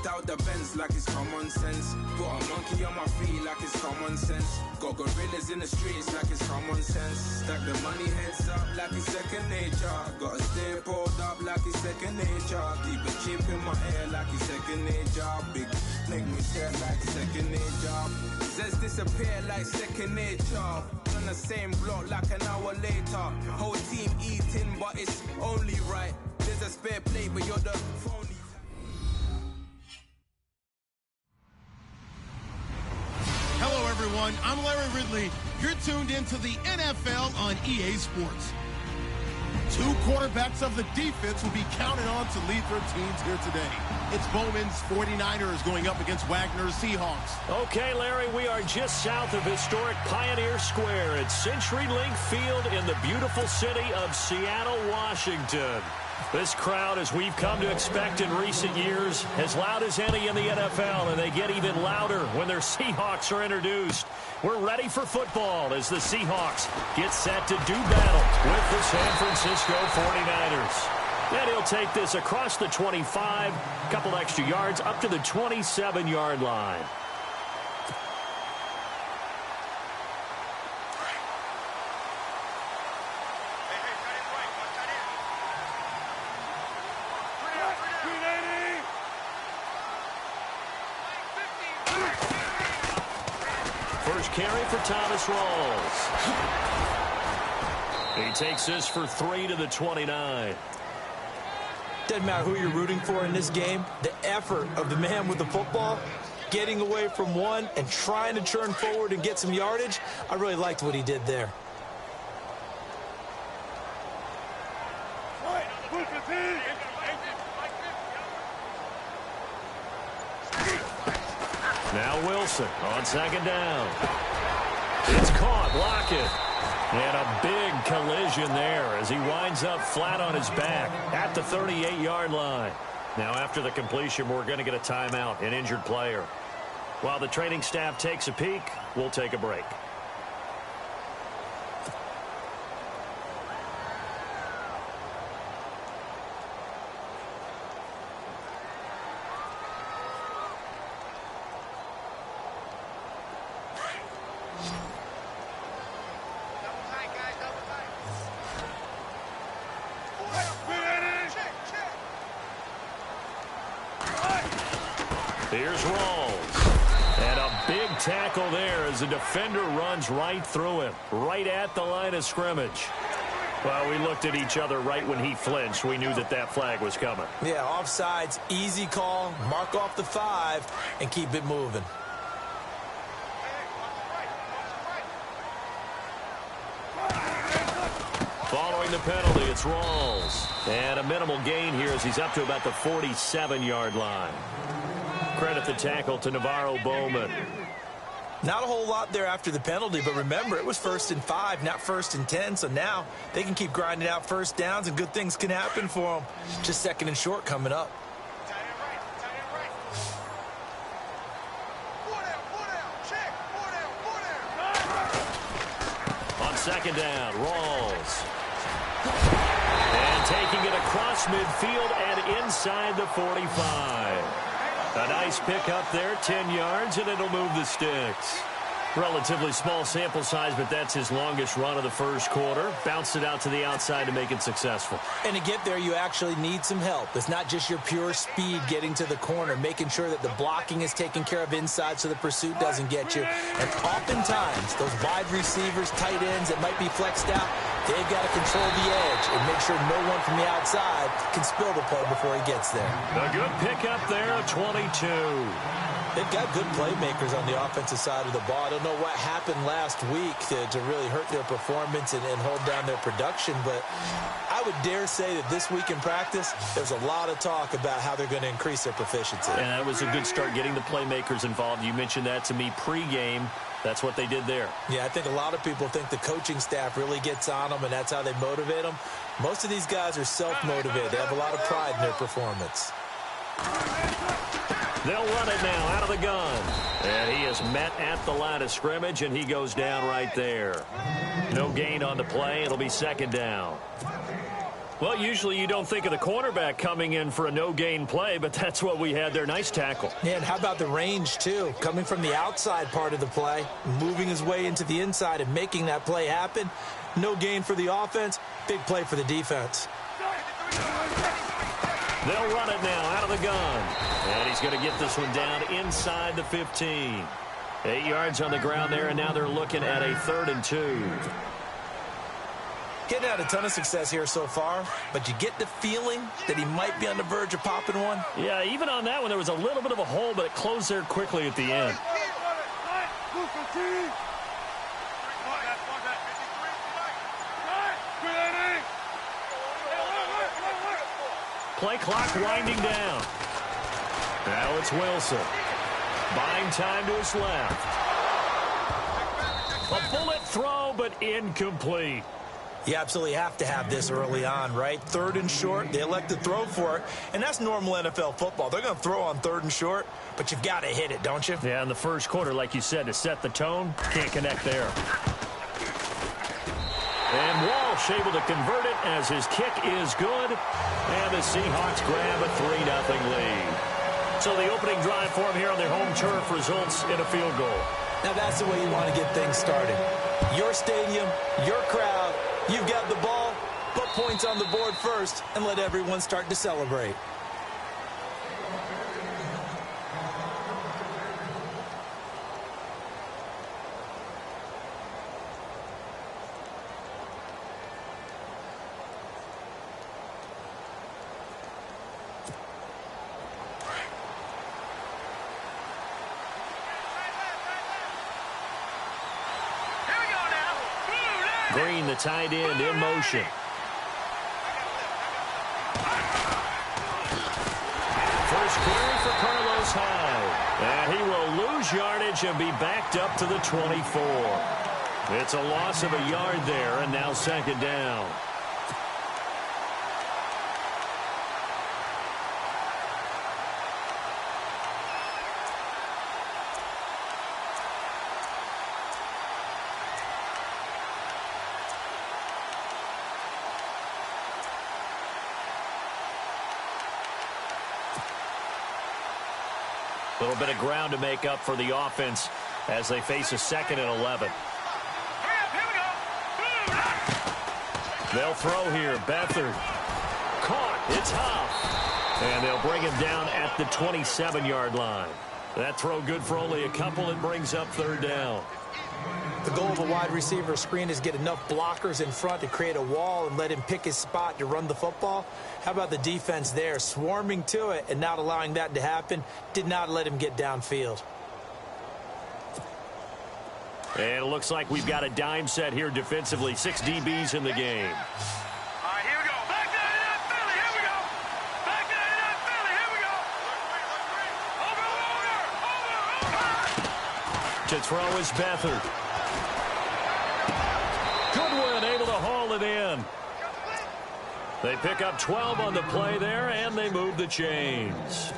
Hopped out the Benz like it's common sense. Put a monkey on my feet like it's common sense. Got gorillas in the streets like it's common sense. Stack the money heads up like it's second nature. Gotta stay pulled up like it's second nature. Keep a chip in my hair like it's second nature. Big make me stare like second nature. Says disappear like second nature. On the same block like an hour later. Whole team eating but it's only right. There's a spare plate but you're the phony. Hello everyone, I'm Larry Ridley. You're tuned into the NFL on EA Sports. Two quarterbacks of the defense will be counted on to lead their teams here today. It's Bowman's 49ers going up against Wagner's Seahawks. Okay, Larry, we are just south of historic Pioneer Square at CenturyLink Field in the beautiful city of Seattle, Washington. This crowd, as we've come to expect in recent years, as loud as any in the NFL, and they get even louder when their Seahawks are introduced. We're ready for football as the Seahawks get set to do battle with the San Francisco 49ers. And he'll take this across the 25, a couple extra yards, up to the 27-yard line. Carry for Thomas Rawls. He takes this for 3 to the 29. Doesn't matter who you're rooting for in this game. The effort of the man with the football, getting away from one and trying to turn forward and get some yardage, I really liked what he did there. Now Wilson on second down. It's caught. Lockett. And a big collision there as he winds up flat on his back at the 38-yard line. Now after the completion, we're going to get a timeout, an injured player. While the training staff takes a peek, we'll take a break. Here's Rawls. And a big tackle there as the defender runs right through him, right at the line of scrimmage. Well, we looked at each other right when he flinched. We knew that that flag was coming. Yeah, offsides, easy call, mark off the 5, and keep it moving. Following the penalty, it's Rawls. And a minimal gain here as he's up to about the 47-yard line. Credit the tackle to Navarro Bowman. Not a whole lot there after the penalty, but remember, it was 1st and 5, not 1st and 10, so now they can keep grinding out first downs and good things can happen for them. Just 2nd and short coming up. On second down, Rawls. And taking it across midfield and inside the 45. A nice pickup there, 10 yards, and it'll move the sticks. Relatively small sample size, but that's his longest run of the first quarter. Bounced it out to the outside to make it successful. And to get there, you actually need some help. It's not just your pure speed getting to the corner, making sure that the blocking is taken care of inside so the pursuit doesn't get you. And oftentimes, those wide receivers, tight ends that might be flexed out, they've got to control the edge and make sure no one from the outside can spill the play before he gets there. A good pickup there, a 22. They've got good playmakers on the offensive side of the ball. I don't know what happened last week to really hurt their performance and hold down their production, but I would dare say that this week in practice, there's a lot of talk about how they're going to increase their proficiency. And that was a good start getting the playmakers involved. You mentioned that to me pregame. That's what they did there. Yeah, I think a lot of people think the coaching staff really gets on them, and that's how they motivate them. Most of these guys are self-motivated. They have a lot of pride in their performance. They'll run it now out of the gun. And he is met at the line of scrimmage, and he goes down right there. No gain on the play. It'll be second down. Well, usually you don't think of the cornerback coming in for a no-gain play, but that's what we had there. Nice tackle. Yeah, and how about the range, too? Coming from the outside part of the play, moving his way into the inside and making that play happen. No gain for the offense, big play for the defense. They'll run it now out of the gun. And he's going to get this one down inside the 15. 8 yards on the ground there, and now they're looking at a 3rd and 2. Getting had a ton of success here so far, but you get the feeling that he might be on the verge of popping one. Yeah, even on that one, there was a little bit of a hole, but it closed there quickly at the end. Play clock winding down. Now it's Wilson. Buying time to his left. A bullet throw, but incomplete. You absolutely have to have this early on, right? 3rd and short, they elect to throw for it, and that's normal NFL football. They're going to throw on 3rd and short, but you've got to hit it, don't you? Yeah, in the first quarter, like you said, to set the tone, can't connect there. And Walsh able to convert it as his kick is good, and the Seahawks grab a 3-0 lead. So the opening drive for him here on their home turf results in a field goal. Now that's the way you want to get things started. Your stadium, your crowd, you've got the ball, put points on the board first, and let everyone start to celebrate. Green, the tight end, in motion. First carry for Carlos Hyde. And he will lose yardage and be backed up to the 24. It's a loss of a yard there, and now 2nd down. A little bit of ground to make up for the offense as they face a 2nd and 11. They'll throw here. Beathard. Caught. It's Huff. And they'll bring him down at the 27-yard line. That throw good for only a couple. It brings up 3rd down. The goal of a wide receiver screen is get enough blockers in front to create a wall and let him pick his spot to run the football. How about the defense there, swarming to it and not allowing that to happen? Did not let him get downfield. And it looks like we've got a dime set here defensively. 6 DBs in the game. All right, here we go. Back to Philly. Here we go. Back to Philly. Here we go. Over. To throw is Beathard. Goodwin able to haul it in. They pick up 12 on the play there, and they move the chains.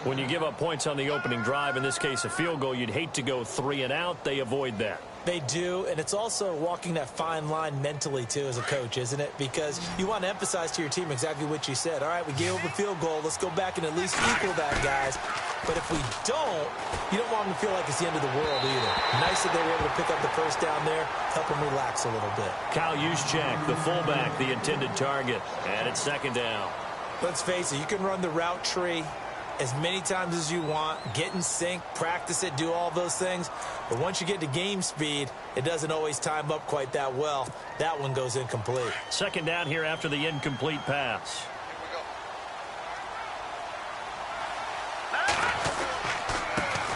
When you give up points on the opening drive, in this case a field goal, you'd hate to go 3 and out. They avoid that. They do, and it's also walking that fine line mentally, too, as a coach, isn't it? Because you want to emphasize to your team exactly what you said. All right, we gave up a field goal. Let's go back and at least equal that, guys. But if we don't, you don't want them to feel like it's the end of the world either. Nice that they were able to pick up the first down there, help them relax a little bit. Kyle Juszczyk, the fullback, the intended target, and it's 2nd down. Let's face it, you can run the route tree as many times as you want, get in sync, practice it, do all those things. But once you get to game speed, it doesn't always time up quite that well. That one goes incomplete. 2nd down here after the incomplete pass.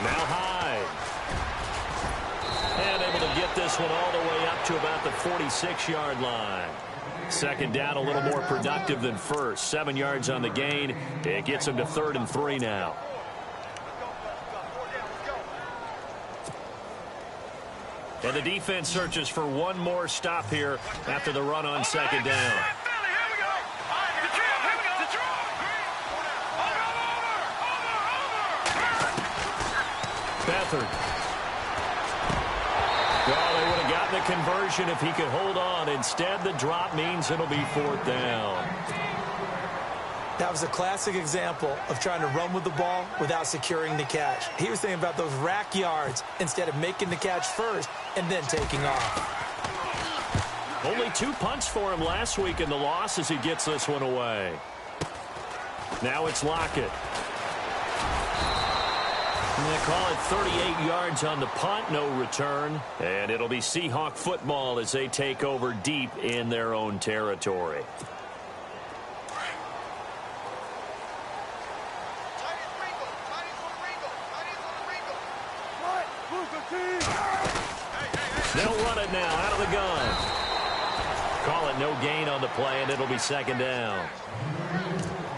Now Hyde. And able to get this one all the way up to about the 46-yard line. 2nd down, a little more productive than first. 7 yards on the gain. It gets them to 3rd and 3 now. And the defense searches for one more stop here after the run on 2nd down. Beathard. Well, they would have got gotten the conversion if he could hold on. Instead, the drop means it'll be 4th down. That was a classic example of trying to run with the ball without securing the catch. He was thinking about those rack yards instead of making the catch first and then taking off. Only 2 punts for him last week in the loss as he gets this one away. Now it's Lockett. And they call it 38 yards on the punt, no return. And it'll be Seahawk football as they take over deep in their own territory. They'll run it now out of the gun. Call it no gain on the play, and it'll be 2nd down.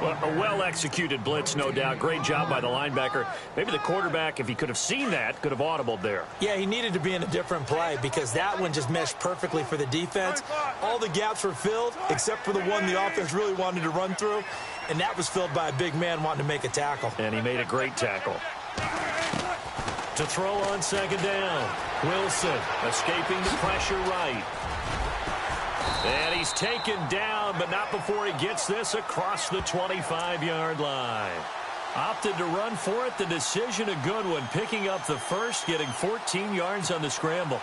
Well, a well-executed blitz, no doubt. Great job by the linebacker. Maybe the quarterback, if he could have seen that, could have audibled there. Yeah, he needed to be in a different play because that one just meshed perfectly for the defense. All the gaps were filled except for the one the offense really wanted to run through, and that was filled by a big man wanting to make a tackle. And he made a great tackle. To throw on 2nd down. Wilson escaping the pressure right. And he's taken down, but not before he gets this across the 25-yard line. Opted to run for it. The decision a good one. Picking up the first, getting 14 yards on the scramble.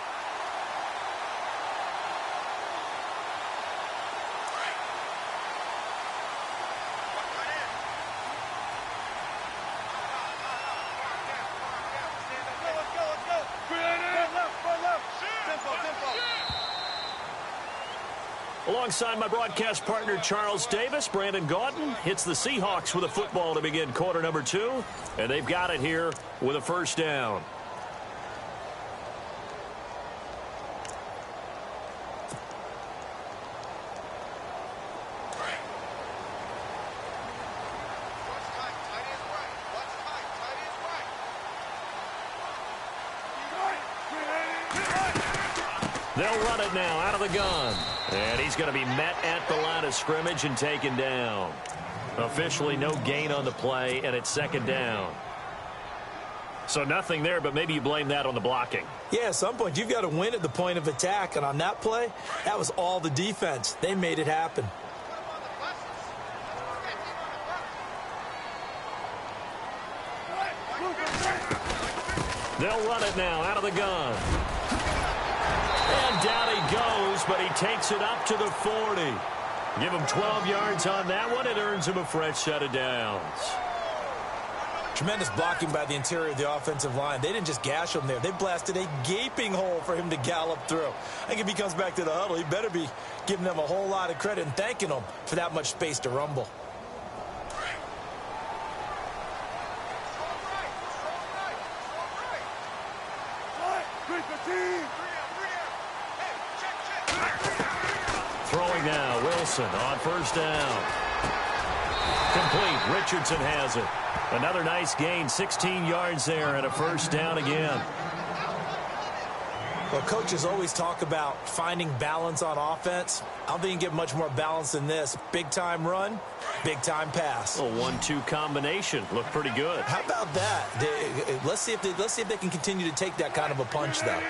Alongside my broadcast partner, Charles Davis, Brandon Gaudin hits the Seahawks with a football to begin quarter number 2. And they've got it here with a 1st down. They'll run it now out of the gun. And he's going to be met at the line of scrimmage and taken down. Officially no gain on the play, and it's 2nd down. So nothing there, but maybe you blame that on the blocking. Yeah, at some point you've got to win at the point of attack, and on that play, that was all the defense. They made it happen. They'll run it now out of the gun. And down he goes, but he takes it up to the 40. Give him 12 yards on that one. It earns him a fresh set of downs. Tremendous blocking by the interior of the offensive line. They didn't just gash him there. They blasted a gaping hole for him to gallop through. I think if he comes back to the huddle, he better be giving them a whole lot of credit and thanking them for that much space to rumble. Throwing now, Wilson on 1st down. Complete. Richardson has it. Another nice gain, 16 yards there, and a 1st down again. Well, coaches always talk about finding balance on offense. I don't think you can get much more balance than this. Big-time run, big-time pass. A 1-2 combination. Looked pretty good. How about that? Let's see if they can continue to take that kind of a punch, though.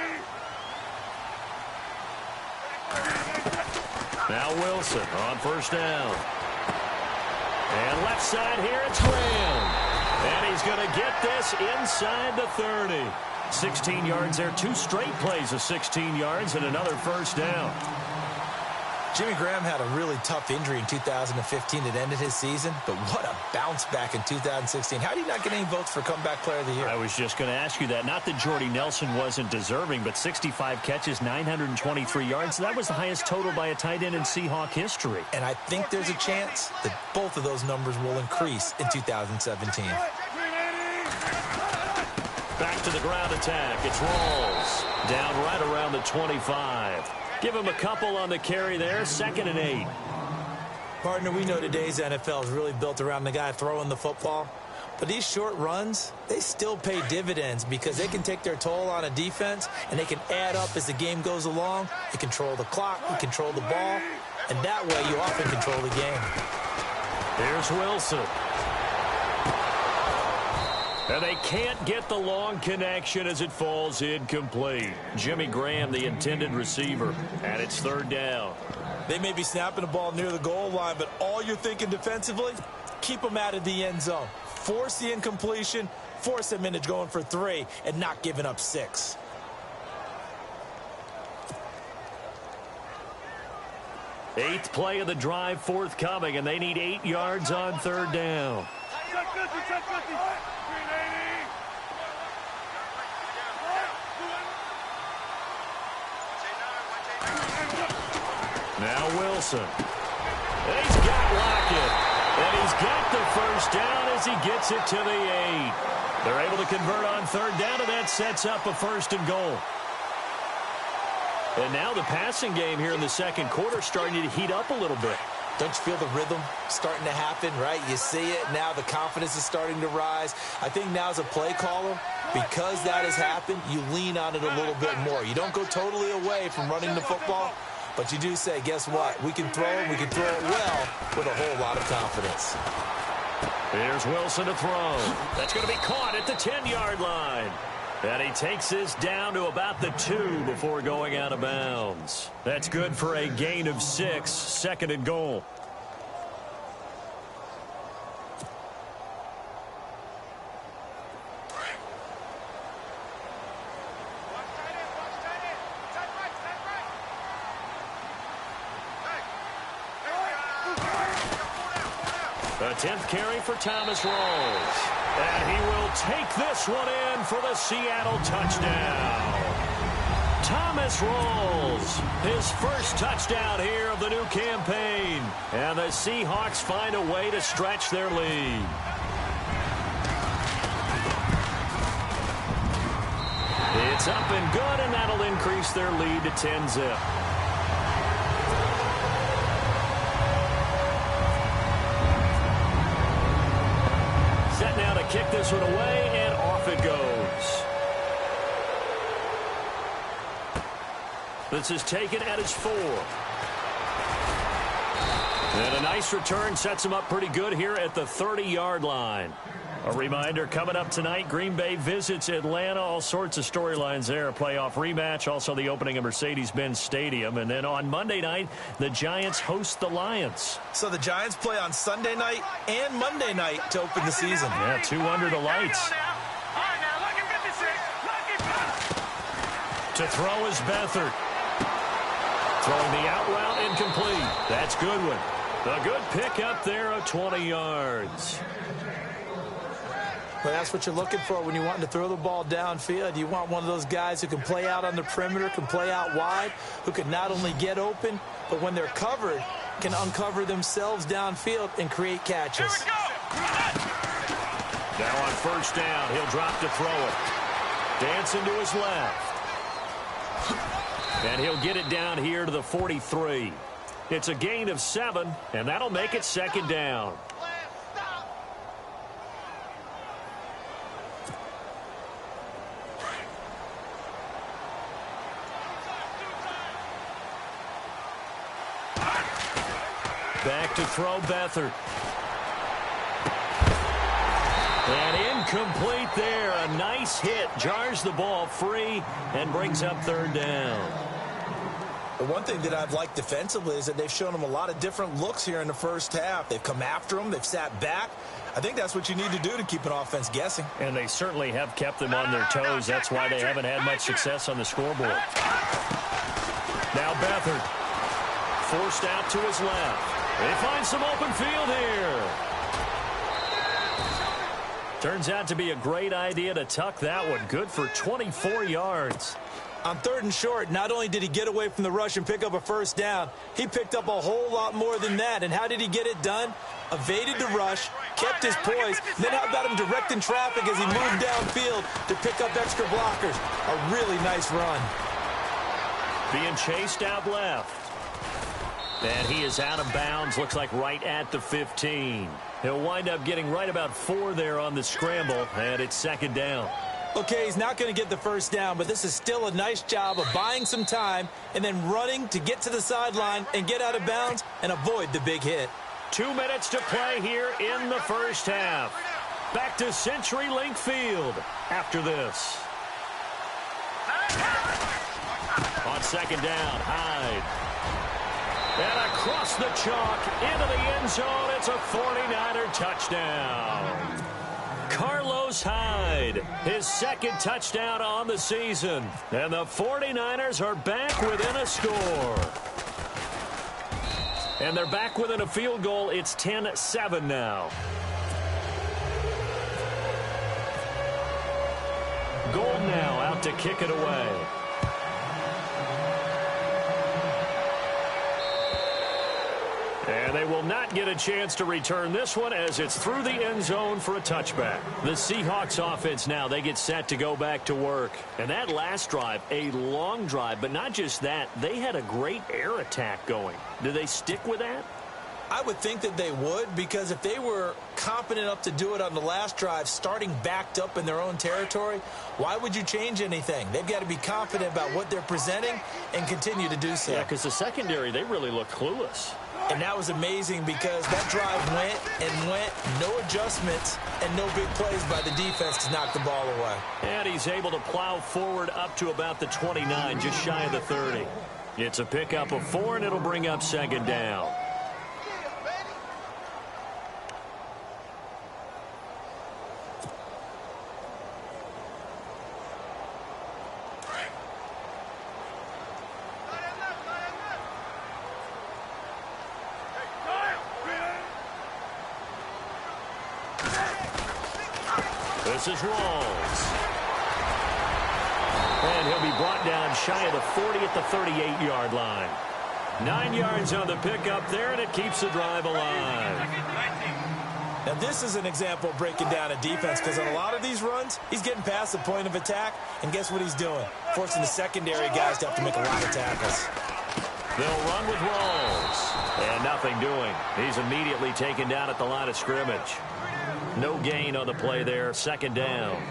Now Wilson on 1st down. And left side here, it's Graham. And he's going to get this inside the 30. 16 yards there, 2 straight plays of 16 yards and another 1st down. Jimmy Graham had a really tough injury in 2015 that ended his season, but what a bounce back in 2016. How do you not get any votes for Comeback Player of the Year? I was just going to ask you that. Not that Jordy Nelson wasn't deserving, but 65 catches, 923 yards. That was the highest total by a tight end in Seahawk history. And I think there's a chance that both of those numbers will increase in 2017. Back to the ground attack. It's Rawls. Down right around the 25. Give him a couple on the carry there. 2nd and 8. Partner, we know today's NFL is really built around the guy throwing the football. But these short runs, they still pay dividends because they can take their toll on a defense and they can add up as the game goes along. You control the clock, you control the ball, and that way you often control the game. Here's Wilson. And they can't get the long connection as it falls incomplete. Jimmy Graham, the intended receiver, and it's third down. They may be snapping the ball near the goal line, but all you're thinking defensively, keep them out of the end zone. Force the incompletion, force them into going for 3, and not giving up 6. Eighth play of the drive forthcoming, and they need 8 yards on third down. Now Wilson. And he's got Lockett. And he's got the first down as he gets it to the 8. They're able to convert on third down, and that sets up a first and goal. And now the passing game here in the second quarter starting to heat up a little bit. Don't you feel the rhythm starting to happen, right? You see it now. The confidence is starting to rise. I think now as a play caller, because that has happened, you lean on it a little bit more. You don't go totally away from running the football, but you do say, guess what? We can throw it. We can throw it well with a whole lot of confidence. Here's Wilson to throw. That's going to be caught at the 10-yard line. And he takes this down to about the 2 before going out of bounds. That's good for a gain of 6, second and goal. A 10th carry for Thomas Rawls. And he will take this one in for the Seattle touchdown. Thomas Rawls, his first touchdown here of the new campaign. And the Seahawks find a way to stretch their lead. It's up and good, and that'll increase their lead to 10-zip. Now to kick this one away, and off it goes. This is taken at his 4. And a nice return sets him up pretty good here at the 30-yard line. A reminder, coming up tonight, Green Bay visits Atlanta. All sorts of storylines there. A playoff rematch, also the opening of Mercedes-Benz Stadium. And then on Monday night, the Giants host the Lions. So the Giants play on Sunday night and Monday night to open the season. Yeah, 2 under the lights. To throw is Beathard. Throwing the out route incomplete. That's Goodwin. A good pick up there of 20 yards. Well, that's what you're looking for when you want to throw the ball downfield. You want one of those guys who can play out on the perimeter, can play out wide, who can not only get open, but when they're covered, can uncover themselves downfield and create catches. Now on first down, he'll drop to throw it. Dancing to his left. And he'll get it down here to the 43. It's a gain of 7, and that'll make it second down. Back to throw Beathard. And incomplete there. A nice hit. Jars the ball free and brings up third down. The one thing that I've liked defensively is that they've shown them a lot of different looks here in the first half. They've come after them. They've sat back. I think that's what you need to do to keep an offense guessing. And they certainly have kept them on their toes. That's why they haven't had much success on the scoreboard. Now Beathard. Forced out to his left. They find some open field here. Turns out to be a great idea to tuck that one. Good for 24 yards. On 3rd and short, not only did he get away from the rush and pick up a first down, he picked up a whole lot more than that. And how did he get it done? Evaded the rush, kept his poise, then how about him directing traffic as he moved downfield to pick up extra blockers? A really nice run. Being chased out left. And he is out of bounds, looks like right at the 15. He'll wind up getting right about 4 there on the scramble, and it's second down. Okay, he's not going to get the first down, but this is still a nice job of buying some time and then running to get to the sideline and get out of bounds and avoid the big hit. 2 minutes to play here in the first half. back to CenturyLink Field after this. On second down, Hyde. And across the chalk into the end zone, it's a 49er touchdown. Carlos Hyde, his second touchdown on the season. And the 49ers are back within a score. And they're back within a field goal. It's 10-7 now. Gold now out to kick it away. And they will not get a chance to return this one as it's through the end zone for a touchback. The Seahawks offense now, they get set to go back to work. And that last drive, a long drive, but not just that, they had a great air attack going. Do they stick with that? I would think that they would, because if they were competent enough to do it on the last drive, starting backed up in their own territory, why would you change anything? They've got to be confident about what they're presenting and continue to do so. Yeah, because the secondary, they really looked clueless. And that was amazing because that drive went and went, no adjustments, and no big plays by the defense to knock the ball away. And he's able to plow forward up to about the 29, just shy of the 30. It's a pickup of 4, and it'll bring up second down. This is Rawls. And he'll be brought down shy of the 40 at the 38-yard line. 9 yards on the pickup there, and it keeps the drive alive. Now, this is an example of breaking down a defense, because on a lot of these runs, he's getting past the point of attack, and guess what he's doing? Forcing the secondary guys to have to make a lot of tackles. They'll run with Rawls. And nothing doing. He's immediately taken down at the line of scrimmage. No gain on the play there, second down.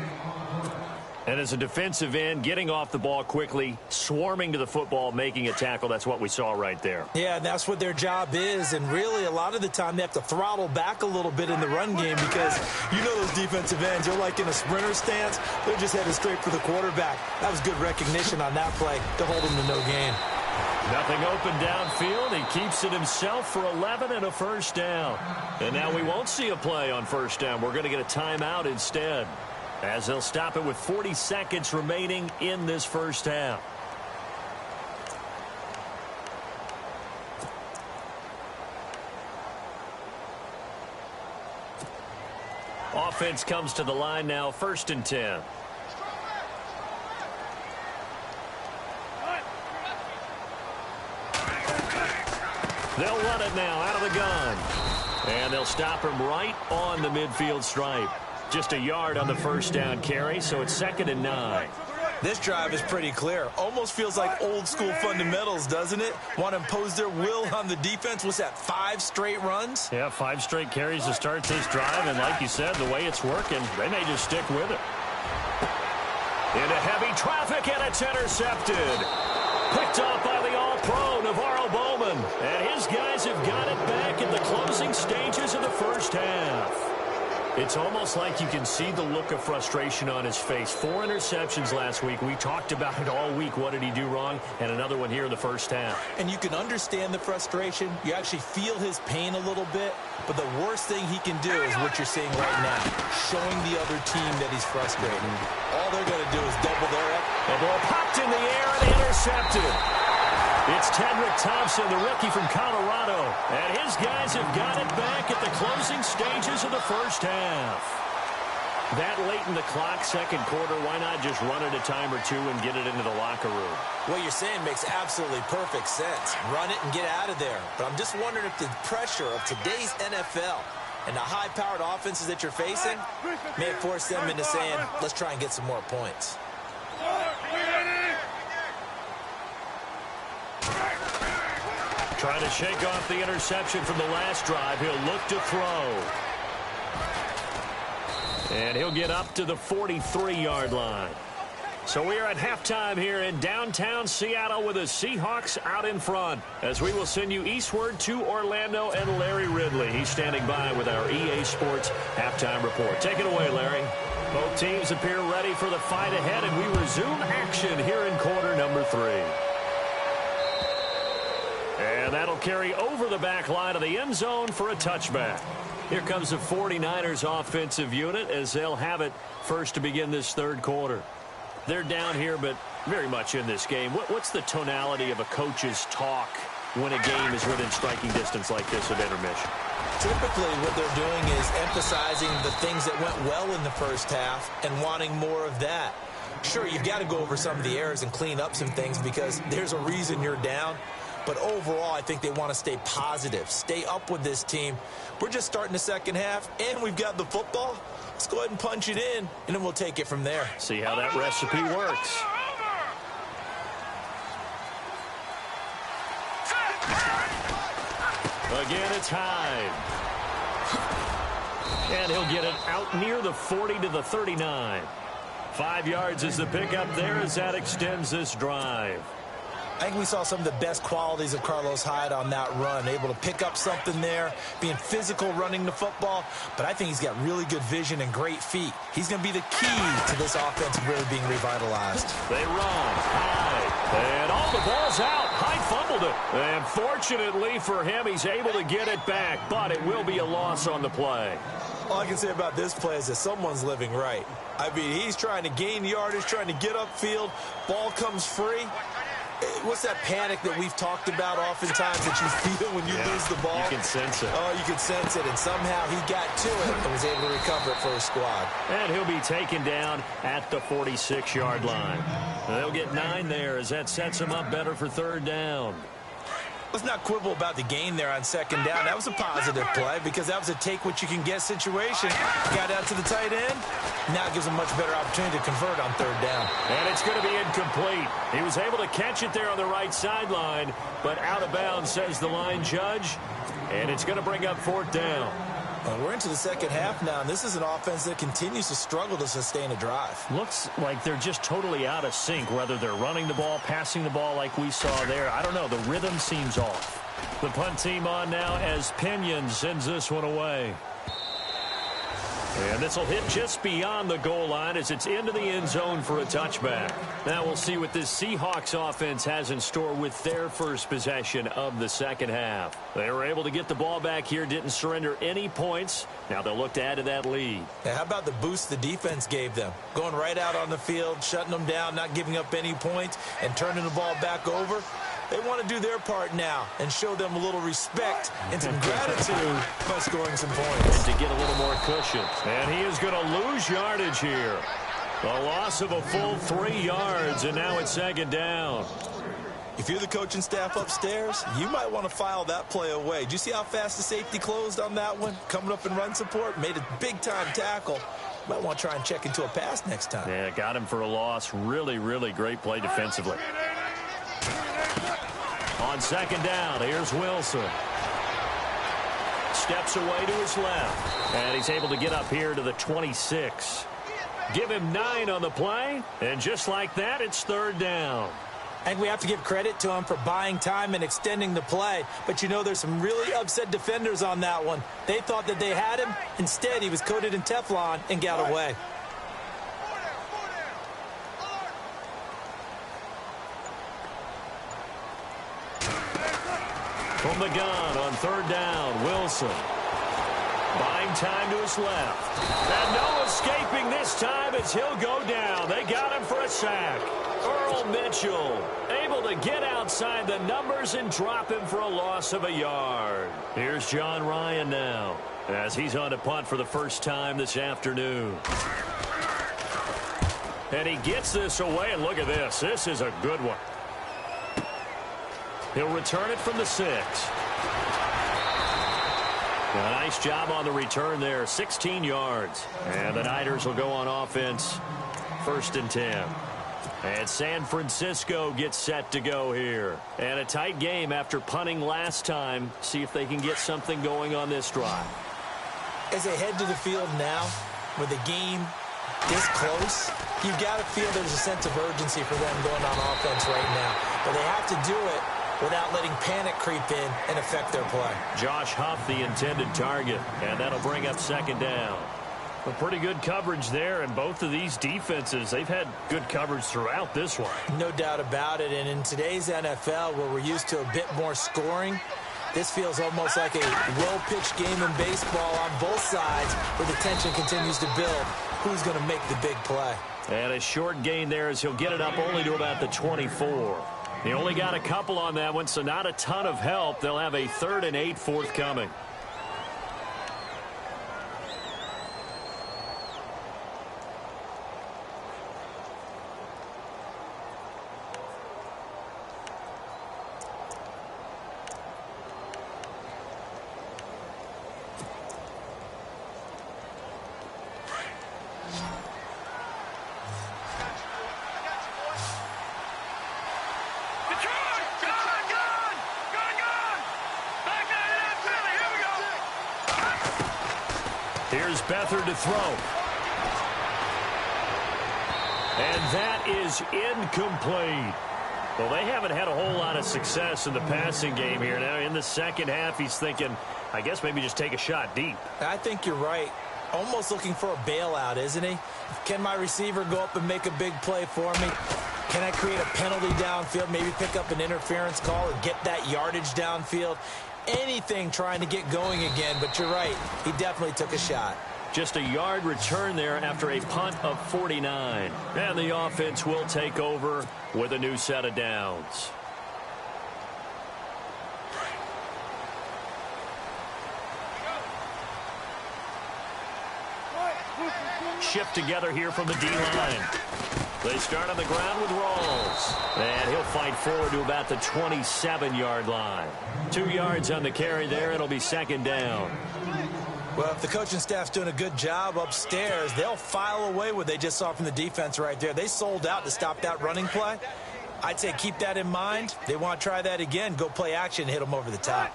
And as a defensive end, getting off the ball quickly, swarming to the football, making a tackle, that's what we saw right there. Yeah, and that's what their job is, and really a lot of the time they have to throttle back a little bit in the run game because you know those defensive ends, they're like in a sprinter stance, they're just headed straight for the quarterback. That was good recognition on that play to hold them to no gain. Nothing open downfield. He keeps it himself for 11 and a first down. And now we won't see a play on first down. We're going to get a timeout instead, as they'll stop it with 40 seconds remaining in this first half. Offense comes to the line now, 1st and 10. They'll run it now out of the gun. And they'll stop him right on the midfield stripe. Just a yard on the first down carry, so it's 2nd and 9. This drive is pretty clear. Almost feels like old school fundamentals, doesn't it? Want to impose their will on the defense. What's that, 5 straight runs? Yeah, 5 straight carries to start this drive. And like you said, the way it's working, they may just stick with it. Into heavy traffic, and it's intercepted. Picked off by the All-Pro, Navarro Bowman. And his guys have got it back in the closing stages of the first half. It's almost like you can see the look of frustration on his face. 4 interceptions last week. We talked about it all week. What did he do wrong? And another one here in the first half. And you can understand the frustration. You actually feel his pain a little bit. But the worst thing he can do is what you're seeing right now, showing the other team that he's frustrated. All they're going to do is double their up. The ball popped in the air and intercepted. It's Tedrick Thompson, the rookie from Colorado. And his guys have got it back at the closing stages of the first half. That late in the clock, second quarter, why not just run it a time or two and get it into the locker room? What you're saying makes absolutely perfect sense. Run it and get out of there. But I'm just wondering if the pressure of today's NFL and the high-powered offenses that you're facing may have forced them into saying, let's try and get some more points. Trying to shake off the interception from the last drive. He'll look to throw. And he'll get up to the 43-yard line. So we are at halftime here in downtown Seattle with the Seahawks out in front, as we will send you eastward to Orlando and Larry Ridley. He's standing by with our EA Sports halftime report. Take it away, Larry. Both teams appear ready for the fight ahead, and we resume action here in quarter number 3. And that'll carry over the back line of the end zone for a touchback. Here comes the 49ers offensive unit as they'll have it first to begin this third quarter. They're down here, but very much in this game. What's the tonality of a coach's talk when a game is within striking distance like this of intermission? Typically, what they're doing is emphasizing the things that went well in the first half and wanting more of that. Sure, you've got to go over some of the errors and clean up some things because there's a reason you're down. But overall, I think they want to stay positive, stay up with this team. We're just starting the second half, and we've got the football. Let's go ahead and punch it in, and then we'll take it from there. See how that recipe works. Again, it's Hyde. And he'll get it out near the 40 to the 39. 5 yards is the pickup there as that extends this drive. I think we saw some of the best qualities of Carlos Hyde on that run, able to pick up something there, being physical running the football, but I think he's got really good vision and great feet. He's going to be the key to this offense really being revitalized. They run. Hyde. And all the ball's out. Hyde fumbled it. And fortunately for him, he's able to get it back, but it will be a loss on the play. All I can say about this play is that someone's living right. I mean, he's trying to gain yardage, trying to get upfield. Ball comes free. What's that panic that we've talked about oftentimes that you feel when you lose the ball? You can sense it. Oh, you can sense it, and somehow he got to it and was able to recover it for his squad. And he'll be taken down at the 46-yard line. They'll get 9 there as that sets him up better for third down. Let's not quibble about the gain there on second down. That was a positive play because that was a take-what-you-can-get situation. Got out to the tight end. Now it gives him a much better opportunity to convert on third down. And it's going to be incomplete. He was able to catch it there on the right sideline, but out of bounds, says the line judge. And it's going to bring up fourth down. We're into the second half now, and this is an offense that continues to struggle to sustain a drive. Looks like they're just totally out of sync, whether they're running the ball, passing the ball like we saw there. I don't know. The rhythm seems off. The punt team on now as Pinion sends this one away. And this will hit just beyond the goal line as it's into the end zone for a touchback. Now we'll see what this Seahawks offense has in store with their first possession of the second half. They were able to get the ball back here, didn't surrender any points. Now they'll look to add to that lead. Now, how about the boost the defense gave them? Going right out on the field, shutting them down, not giving up any points, and turning the ball back over. They want to do their part now and show them a little respect and some gratitude by scoring some points. To get a little more cushion. And he is going to lose yardage here. A loss of a full 3 yards, and now it's second down. If you're the coaching staff upstairs, you might want to file that play away. Did you see how fast the safety closed on that one? Coming up in run support, made a big-time tackle. Might want to try and check into a pass next time. Yeah, got him for a loss. Really, really great play defensively. On second down, here's Wilson. Steps away to his left. And he's able to get up here to the 26. Give him 9 on the play. And just like that, it's third down. I think we have to give credit to him for buying time and extending the play. But, you know, there's some really upset defenders on that one. They thought that they had him. Instead, he was coated in Teflon and got away. From the gun on third down, Wilson. Buying time to his left. And no escaping this time as he'll go down. They got him for a sack. Earl Mitchell able to get outside the numbers and drop him for a loss of a yard. Here's John Ryan now as he's on to punt for the first time this afternoon. And he gets this away, and look at this. This is a good one. He'll return it from the 6. A nice job on the return there, 16 yards. And the Niners will go on offense, 1st and 10. And San Francisco gets set to go here. And a tight game after punting last time. See if they can get something going on this drive. As they head to the field now, with the game this close, you've got to feel there's a sense of urgency for them going on offense right now. But they have to do it without letting panic creep in and affect their play. Josh Huff, the intended target, and that'll bring up second down. A pretty good coverage there, and both of these defenses, they've had good coverage throughout this one. No doubt about it, and in today's NFL, where we're used to a bit more scoring, this feels almost like a well-pitched game in baseball on both sides where the tension continues to build. Who's going to make the big play? And a short gain there as he'll get it up only to about the 24. He only got a couple on that one, so not a ton of help. They'll have a 3rd and 8 forthcoming. Here's Beathard to throw. And that is incomplete. Well, they haven't had a whole lot of success in the passing game here. Now, in the second half, he's thinking, I guess maybe just take a shot deep. I think you're right. Almost looking for a bailout, isn't he? Can my receiver go up and make a big play for me? Can I create a penalty downfield, maybe pick up an interference call and get that yardage downfield? Anything trying to get going again, but you're right. He definitely took a shot. Just a yard return there after a punt of 49. And the offense will take over with a new set of downs. Shift together here from the D-line. They start on the ground with Rawls. And he'll fight forward to about the 27-yard line. 2 yards on the carry there. It'll be second down. Well, if the coaching staff's doing a good job upstairs, they'll file away what they just saw from the defense right there. They sold out to stop that running play. I'd say keep that in mind. They want to try that again. Go play action, hit them over the top.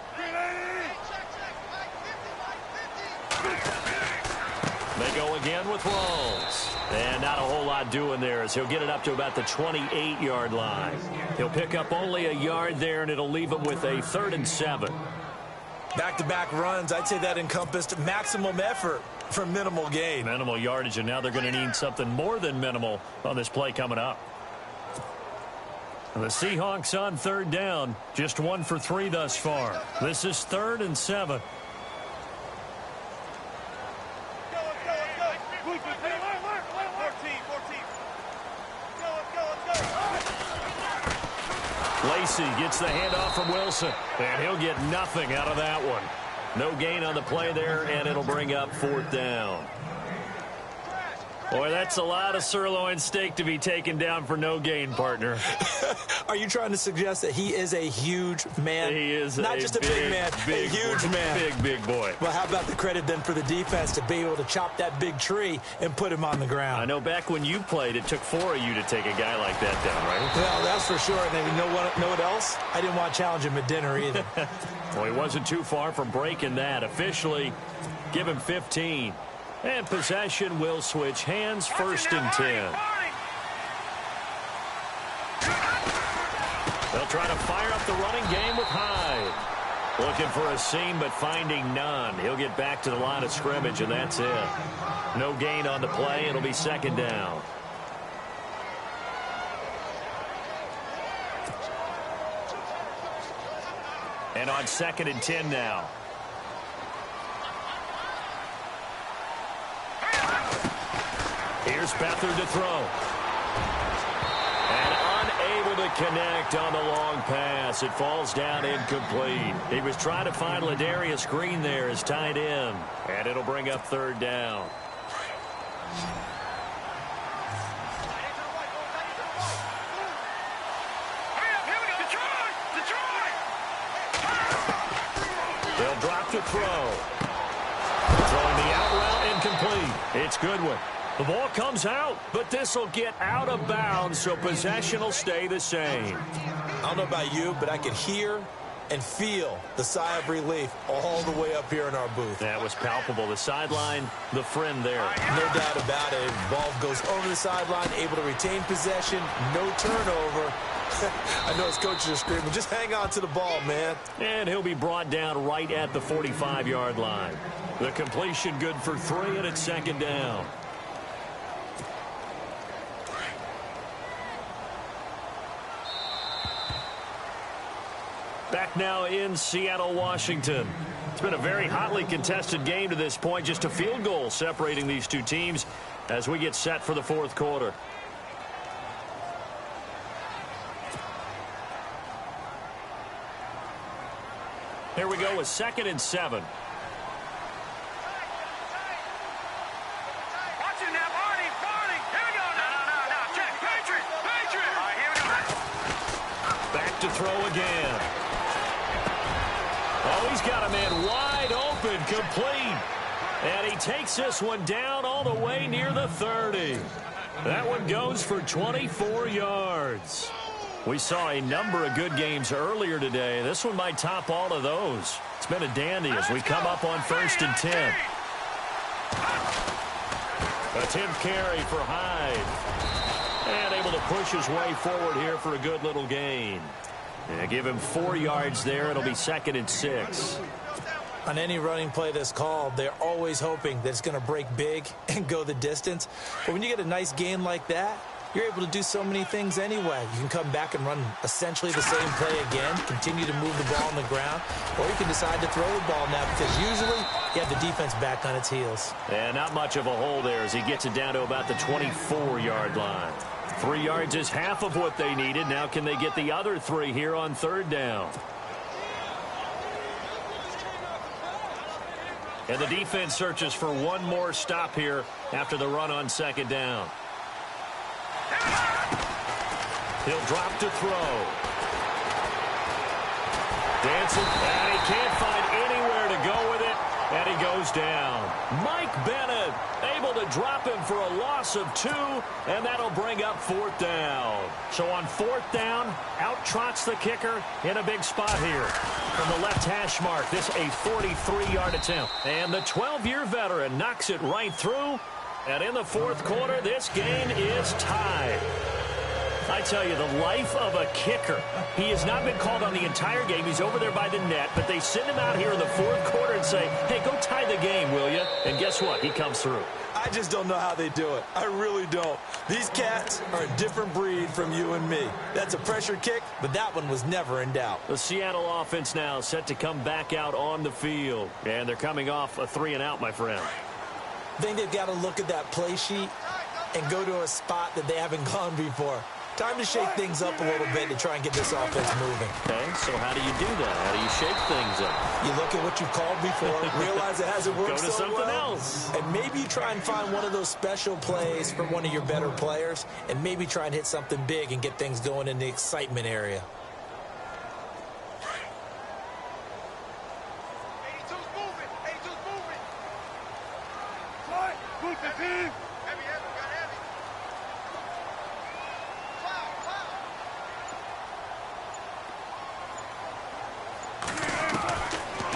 They go again with Rawls. And not a whole lot doing there as he'll get it up to about the 28-yard line. He'll pick up only a yard there, and it'll leave him with a 3rd and 7. Back-to-back runs, I'd say that encompassed maximum effort for minimal gain. Minimal yardage, and now they're going to need something more than minimal on this play coming up. The Seahawks on 3rd down, just 1 for 3 thus far. This is 3rd and 7. Lacey gets the handoff from Wilson, and he'll get nothing out of that one. No gain on the play there, and it'll bring up 4th down. Boy, that's a lot of sirloin steak to be taken down for no gain, partner. Are you trying to suggest that he is a huge man? He is not just a big man, a huge man. Big boy. Well, how about the credit then for the defense to be able to chop that big tree and put him on the ground? I know back when you played, it took 4 of you to take a guy like that down, right? Well, that's for sure. And you know what else? I didn't want to challenge him at dinner either. Well, he wasn't too far from breaking that. Officially, give him 15. And possession will switch hands, 1st and 10. They'll try to fire up the running game with Hyde. Looking for a seam, but finding none. He'll get back to the line of scrimmage, and that's it. No gain on the play. It'll be 2nd down. And on 2nd and 10 now. Here's Beathard to throw. And unable to connect on the long pass. It falls down incomplete. He was trying to find Ladarius Green there as tight end. And it'll bring up 3rd down. They'll drop to throw. Throwing the out route incomplete. It's Goodwin. The ball comes out, but this will get out of bounds, so possession will stay the same. I don't know about you, but I could hear and feel the sigh of relief all the way up here in our booth. That was palpable. The sideline, the friend there. No doubt about it. Ball goes over the sideline, able to retain possession, no turnover. I know his coaches are screaming, just hang on to the ball, man. And he'll be brought down right at the 45-yard line. The completion good for 3, and it's second down. Back now in Seattle, Washington. It's been a very hotly contested game to this point. Just a field goal separating these two teams as we get set for the fourth quarter. Here we go with 2nd and 7. Watch it now, Barney. Here we go. No. Check. Patriot. All right, here we go. Back to throw again. Oh, he's got a man wide open, complete. And he takes this one down all the way near the 30. That one goes for 24 yards. We saw a number of good games earlier today. This one might top all of those. It's been a dandy as we come up on 1st and 10. A 10th carry for Hyde. And able to push his way forward here for a good little gain. Yeah, give him 4 yards there. It'll be 2nd and 6. On any running play that's called, they're always hoping that it's going to break big and go the distance. But when you get a nice gain like that, you're able to do so many things anyway. You can come back and run essentially the same play again, continue to move the ball on the ground, or you can decide to throw the ball now because usually you have the defense back on its heels. And not much of a hole there as he gets it down to about the 24-yard line. 3 yards is half of what they needed. Now can they get the other 3 here on 3rd down? And the defense searches for one more stop here after the run on 2nd down. He'll drop to throw. Dancing, and he can't find anywhere to go with it, and he goes down. Mike Bennett able to drop him for a loss of 2, and that'll bring up 4th down. So on 4th down, out trots the kicker in a big spot here. From the left hash mark, this a 43-yard attempt. And the 12-year veteran knocks it right through. And in the fourth quarter, this game is tied. I tell you, the life of a kicker. He has not been called on the entire game. He's over there by the net, but they send him out here in the fourth quarter and say, hey, go tie the game, will you? And guess what? He comes through. I just don't know how they do it. I really don't. These cats are a different breed from you and me. That's a pressure kick, but that one was never in doubt. The Seattle offense now set to come back out on the field. And they're coming off a 3-and-out, my friend. I think they've got to look at that play sheet and go to a spot that they haven't gone before. Time to shake things up a little bit to try and get this offense moving. Okay, so how do you do that? How do you shake things up? You look at what you've called before, realize it hasn't worked Go to so something well, else. and maybe try and find one of those special plays from one of your better players, and maybe try and hit something big and get things going in the excitement area.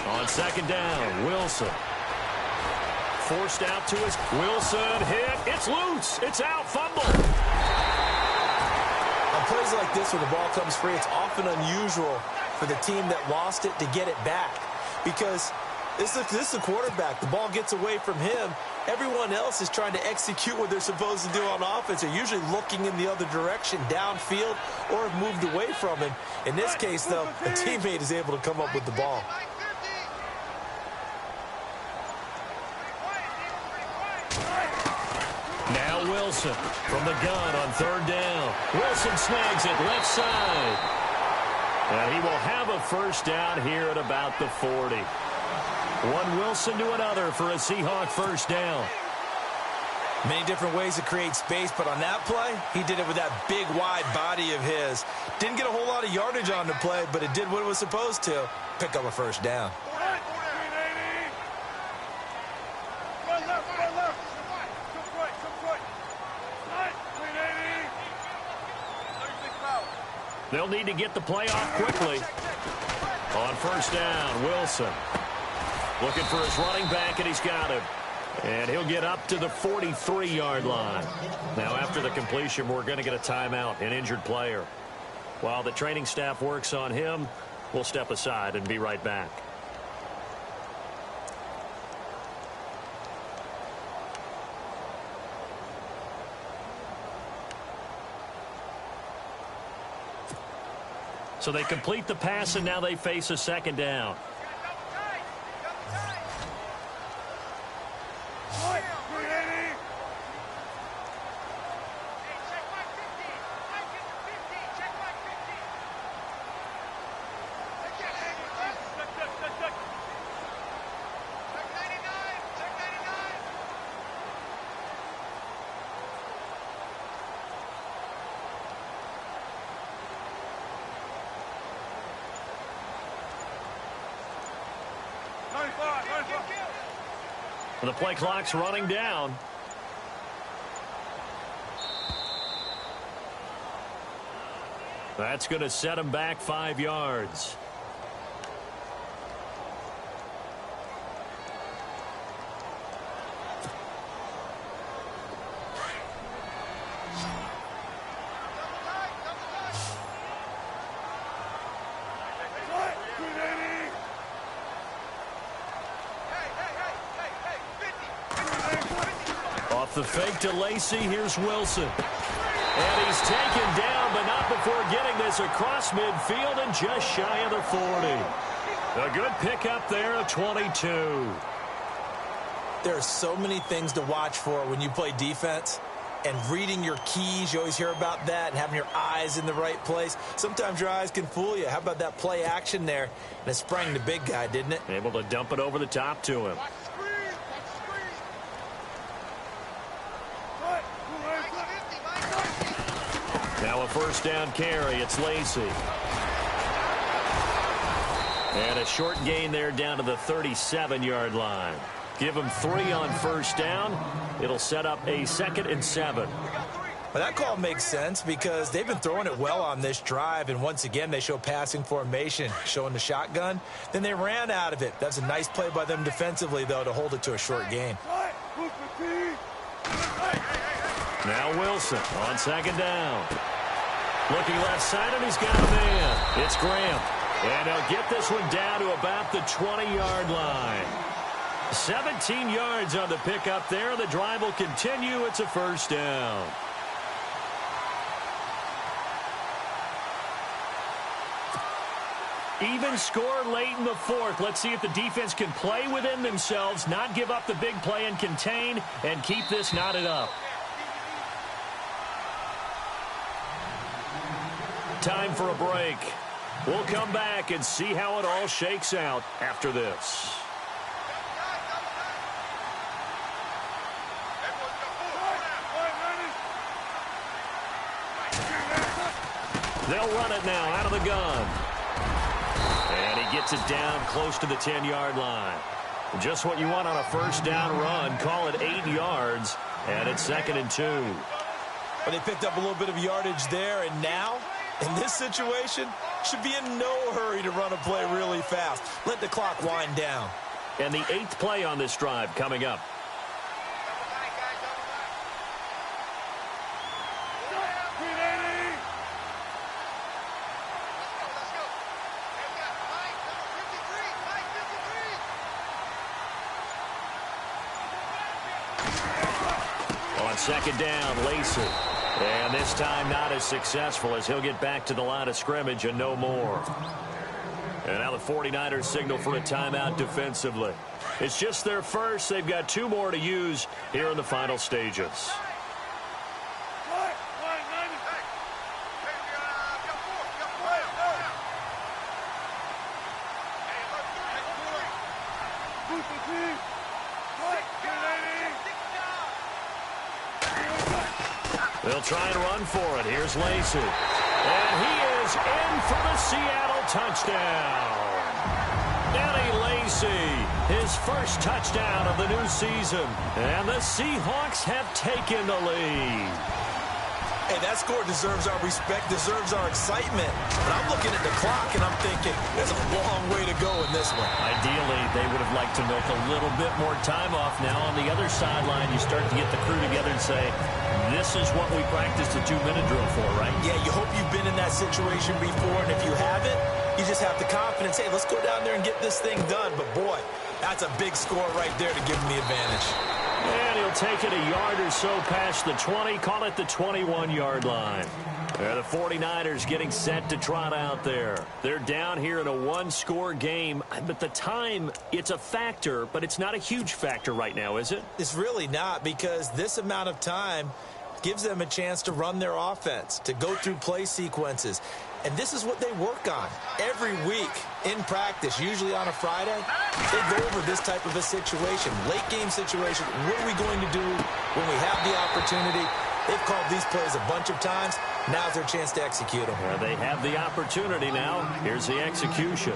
On 2nd down, Wilson. Forced out to his Wilson hit. It's loose. It's out. Fumble. On plays like this where the ball comes free, it's often unusual for the team that lost it to get it back. Because this is the quarterback. The ball gets away from him. Everyone else is trying to execute what they're supposed to do on offense. They're usually looking in the other direction, downfield, or have moved away from him. In this case, though, a teammate is able to come up with the ball. Now Wilson from the gun on 3rd down. Wilson snags it left side. And he will have a first down here at about the 40. One Wilson to another for a Seahawk first down. Many different ways to create space, but on that play, he did it with that big, wide body of his. Didn't get a whole lot of yardage on the play, but it did what it was supposed to. Pick up a first down. They'll need to get the play off quickly. On first down, Wilson. Looking for his running back, and he's got him. And he'll get up to the 43-yard line. Now, after the completion, we're going to get a timeout, an injured player. While the training staff works on him, we'll step aside and be right back. So they complete the pass, and now they face a second down. The play clock's running down. That's going to set him back 5 yards. The fake to Lacey. Here's Wilson. And he's taken down, but not before getting this across midfield and just shy of the 40. A good pickup there of 22. There are so many things to watch for when you play defense. And reading your keys, you always hear about that, and having your eyes in the right place. Sometimes your eyes can fool you. How about that play action there? And it sprang the big guy, didn't it? Able to dump it over the top to him. Now a first down carry. It's Lacey. And a short gain there down to the 37-yard line. Give him 3 on first down. It'll set up a 2nd and 7. Well, that call makes sense because they've been throwing it well on this drive, and once again they show passing formation, showing the shotgun. Then they ran out of it. That's a nice play by them defensively, though, to hold it to a short gain. Now Wilson on second down. Looking left side, and he's got a man. It's Graham. And he'll get this one down to about the 20-yard line. 17 yards on the pickup there. The drive will continue. It's a first down. Even score late in the 4th. Let's see if the defense can play within themselves, not give up the big play and contain, and keep this knotted up. Time for a break. We'll come back and see how it all shakes out after this. They'll run it now out of the gun. And he gets it down close to the 10-yard line. Just what you want on a first down run. Call it 8 yards, and it's 2nd and 2. Well, they picked up a little bit of yardage there, and now, in this situation, should be in no hurry to run a play really fast. Let the clock wind down. And the 8th play on this drive coming up. On second down, Lacey. And this time not as successful as he'll get back to the line of scrimmage and no more. And now the 49ers signal for a timeout defensively. It's just their first. They've got 2 more to use here in the final stages. They'll try and run for it. Here's Lacey. And he is in for the Seattle touchdown. Danny Lacey, his first touchdown of the new season. And the Seahawks have taken the lead. Hey, that score deserves our respect, deserves our excitement. But I'm looking at the clock, and I'm thinking there's a long way to go in this one. Ideally, they would have liked to milk a little bit more time off. Now on the other sideline, you start to get the crew together and say, this is what we practiced the 2-minute drill for, right? Yeah, you hope you've been in that situation before, and if you haven't, you just have the confidence, hey, let's go down there and get this thing done. But, boy, that's a big score right there to give them the advantage. And he'll take it a yard or so past the 20, call it the 21-yard line. The 49ers getting set to trot out there. They're down here in a one-score game, but the time, it's a factor, but it's not a huge factor right now, is it? It's really not, because this amount of time gives them a chance to run their offense, to go through play sequences. And this is what they work on every week in practice, usually on a Friday. They go over this type of a situation, late game situation. What are we going to do when we have the opportunity? They've called these plays a bunch of times. Now's their chance to execute them. Well, they have the opportunity now. Here's the execution.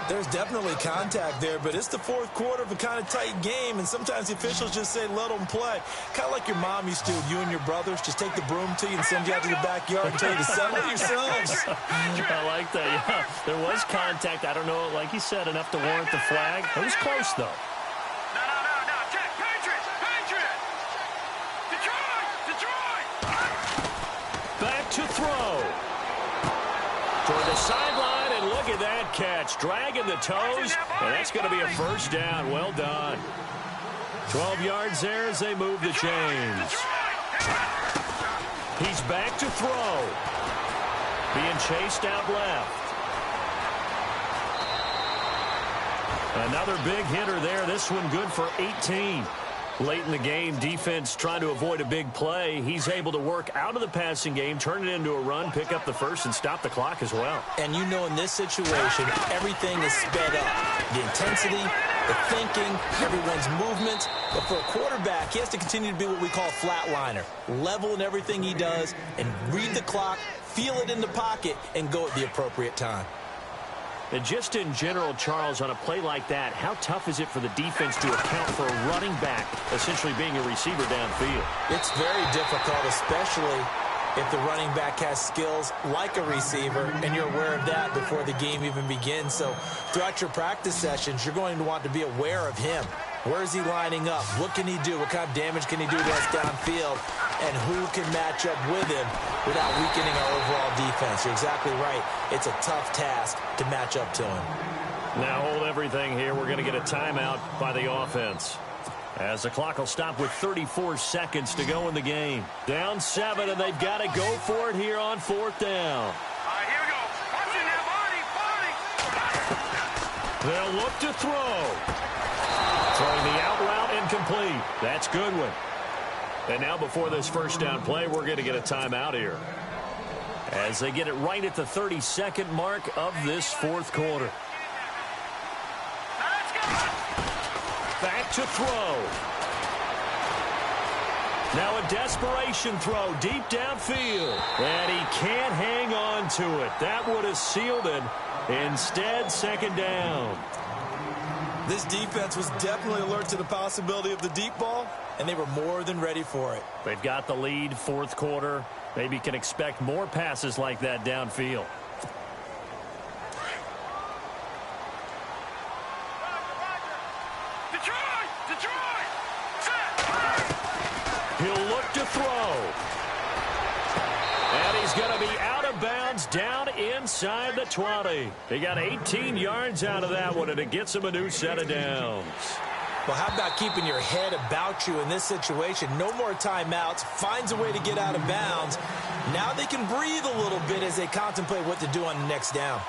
There's definitely contact there, but it's the fourth quarter of a kind of tight game, and sometimes the officials just say, let them play. Kind of like your mom used to, you and your brothers, just take the broom to you and send you out to the backyard and tell you to settle it yourselves. I like that, yeah. There was contact. I don't know, like you said, enough to warrant the flag. It was close, though. No. Check. Patriots. Detroit. Back to throw. Toward the sideline, and look at that catch. Dragging the toes, and that's going to be a first down. Well done. 12 yards there as they move the chains. He's back to throw. Being chased out left. Another big hitter there. This one good for 18. Late in the game, defense trying to avoid a big play. He's able to work out of the passing game, turn it into a run, pick up the first, and stop the clock as well. And you know in this situation, everything is sped up. The intensity, the thinking, everyone's movements. But for a quarterback, he has to continue to be what we call a flatliner. Level in everything he does and read the clock, feel it in the pocket, and go at the appropriate time. And just in general, Charles, on a play like that, how tough is it for the defense to account for a running back essentially being a receiver downfield? It's very difficult, especially if the running back has skills like a receiver, and you're aware of that before the game even begins. So throughout your practice sessions, you're going to want to be aware of him. Where is he lining up? What can he do? What kind of damage can he do to us downfield? And who can match up with him without weakening our overall defense? You're exactly right. It's a tough task to match up to him. Now hold everything here. We're going to get a timeout by the offense, as the clock will stop with 34 seconds to go in the game. Down 7, and they've got to go for it here on 4th down. Here we go. Watch it now, Barney. They'll look to throw. Throwing the out route incomplete. That's Goodwin. And now before this first down play, we're going to get a timeout here, as they get it right at the 32nd mark of this fourth quarter. Back to throw. Now a desperation throw deep downfield. And he can't hang on to it. That would have sealed it. Instead, second down. This defense was definitely alert to the possibility of the deep ball, and they were more than ready for it. They've got the lead, fourth quarter. Maybe can expect more passes like that downfield. Detroit! Set! He'll look to throw. And he's going to be out of bounds down inside the 20. He got 18 yards out of that one, and it gets him a new set of downs. Well, how about keeping your head about you in this situation? No more timeouts. Finds a way to get out of bounds. Now they can breathe a little bit as they contemplate what to do on the next down.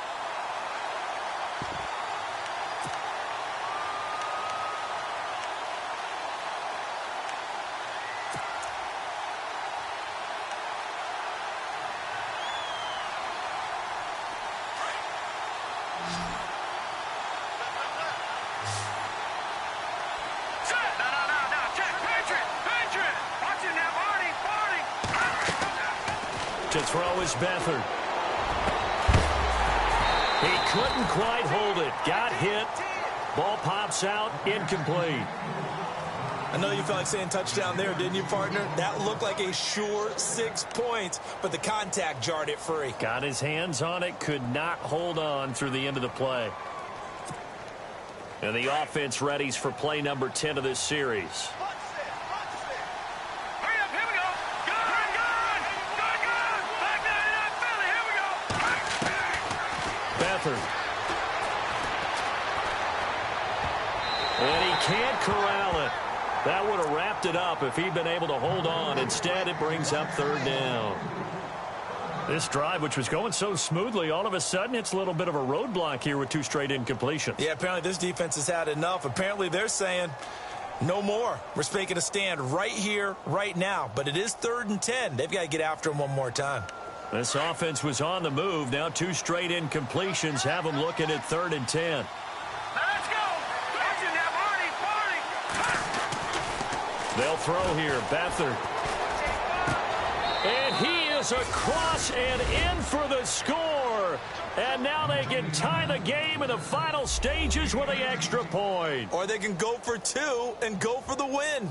To throw is Beathard. He couldn't quite hold it. Got hit. Ball pops out. Incomplete. I know you felt like saying touchdown there, didn't you, partner? That looked like a sure 6 points, but the contact jarred it free. Got his hands on it, could not hold on through the end of the play. And the offense readies for play number 10 of this series. Hurry up, here we go. Good. Back down in that Philly, here we go. Beathard. And he can't corral it. That would have wrapped it up if he'd been able to hold on. Instead, it brings up third down. This drive, which was going so smoothly, all of a sudden it's a little bit of a roadblock here with 2 straight incompletions. Yeah, apparently this defense has had enough. Apparently they're saying no more. We're making a stand right here, right now. But it is 3rd and 10. They've got to get after him one more time. This offense was on the move. Now 2 straight incompletions have them looking at 3rd and 10. They'll throw here. Beathard. And he is across and in for the score. And now they can tie the game in the final stages with the extra point. Or they can go for 2 and go for the win.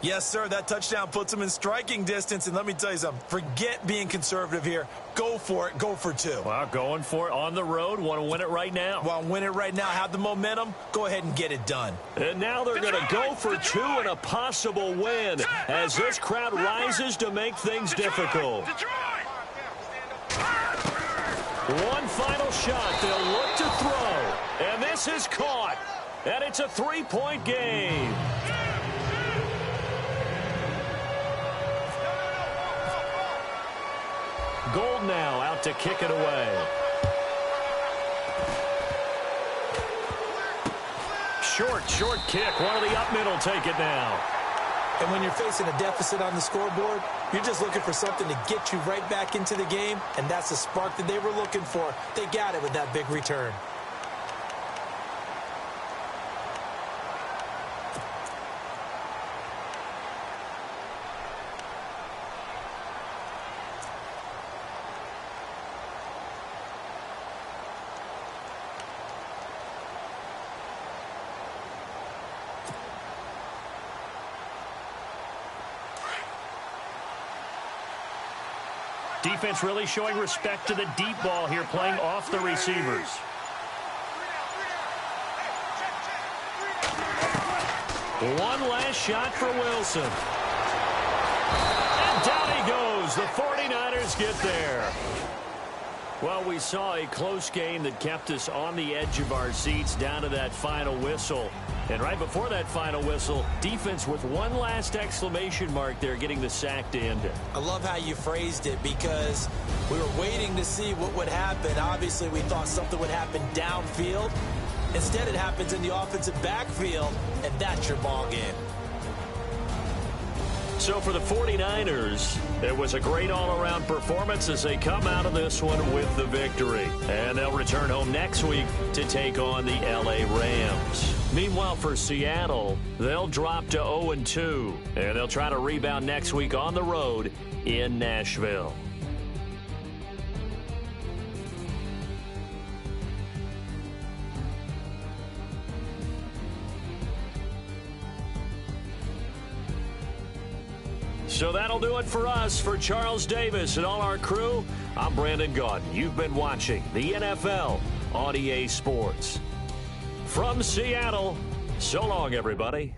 Yes, sir, that touchdown puts them in striking distance. And let me tell you something. Forget being conservative here. Go for it. Go for 2. Well, going for it on the road. Want to win it right now. Want to win it right now. Have the momentum. Go ahead and get it done. And now they're going to go for 2 and a possible win as this crowd rises to make things difficult. One final shot. They'll look to throw. And this is caught. And it's a 3-point game. Gold now out to kick it away. Short kick. One of the up middle take it now. And when you're facing a deficit on the scoreboard, you're just looking for something to get you right back into the game, and that's the spark that they were looking for. They got it with that big return. Defense really showing respect to the deep ball here, playing off the receivers. One last shot for Wilson. And down he goes. The 49ers get there. Well, we saw a close game that kept us on the edge of our seats down to that final whistle. And right before that final whistle, defense with one last exclamation mark there, getting the sack to end it. I love how you phrased it because we were waiting to see what would happen. Obviously, we thought something would happen downfield. Instead, it happens in the offensive backfield, and that's your ball game. So for the 49ers, it was a great all-around performance as they come out of this one with the victory. And they'll return home next week to take on the LA Rams. Meanwhile, for Seattle, they'll drop to 0-2, and they'll try to rebound next week on the road in Nashville. So that'll do it for us. For Charles Davis and all our crew, I'm Brandon Gaudin. You've been watching the NFL on EA Sports. From Seattle, so long, everybody.